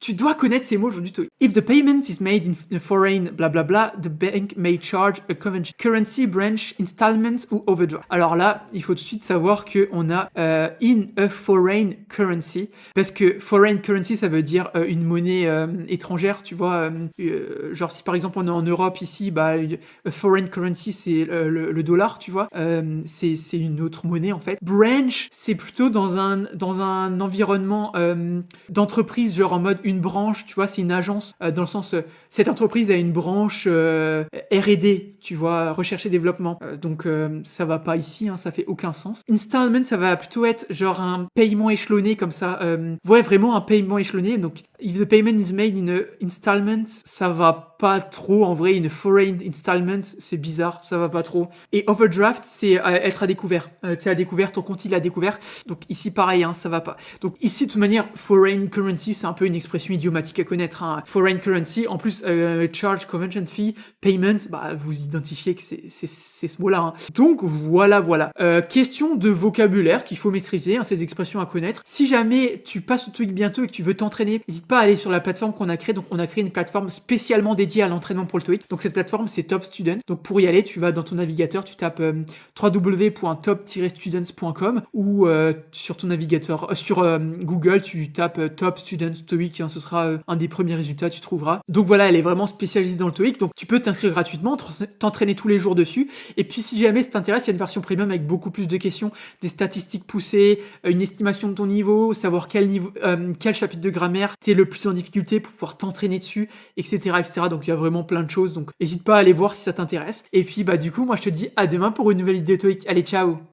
Tu dois connaître ces mots aujourd'hui. If the payment is made in a foreign bla bla bla, the bank may charge a currency branch installment ou overdraft. Alors là, il faut tout de suite savoir que on a in a foreign currency, parce que foreign currency ça veut dire une monnaie étrangère, tu vois. Genre si par exemple on est en Europe ici, bah a foreign currency c'est le dollar, tu vois. C'est une autre monnaie en fait. Branch c'est plutôt dans un environnement d'entreprise, genre en mode une branche, tu vois, c'est une agence dans le sens cette entreprise a une branche R&D, tu vois, recherche et développement. Donc ça va pas ici, hein, ça fait aucun sens. Installment, ça va plutôt être genre un paiement échelonné comme ça. Ouais, vraiment un paiement échelonné. Donc if the payment is made in a installment, ça va pas trop. En vrai, une foreign installment, c'est bizarre, ça va pas trop. Et overdraft, c'est être à découvert. T'es à découvert, ton compte il est à découvert. Donc ici pareil, hein, ça va pas. Donc ici de toute manière, foreign currency, c'est un peu une expression idiomatique à connaître. Hein. Foreign currency, en plus charge, convention fee, payment, bah vous identifiez que c'est ce mot-là. Hein. Donc voilà. Question de vocabulaire qu'il faut maîtriser, hein, ces expressions à connaître. Si jamais tu passes au TOEIC bientôt et que tu veux t'entraîner, n'hésite pas à aller sur la plateforme qu'on a créée. Donc on a créé une plateforme spécialement dédiée à l'entraînement pour le TOEIC. Donc cette plateforme c'est Top Student. Donc pour y aller, tu vas dans ton navigateur, tu tapes www.top-students.com ou sur ton navigateur, sur Google, tu tapes Top Students TOEIC, hein, ce sera un des premiers résultats, tu trouveras. Donc voilà, elle est vraiment spécialisée dans le TOEIC, donc tu peux t'inscrire gratuitement, t'entraîner tous les jours dessus. Et puis si jamais ça t'intéresse, il y a une version premium avec beaucoup plus de questions, des statistiques poussées, une estimation de ton niveau, savoir quel chapitre de grammaire t'es le plus en difficulté pour pouvoir t'entraîner dessus, etc. Donc il y a vraiment plein de choses, donc n'hésite pas à aller voir si ça t'intéresse. Et puis bah du coup, moi je te dis à demain pour une nouvelle vidéo TOEIC. Allez, ciao!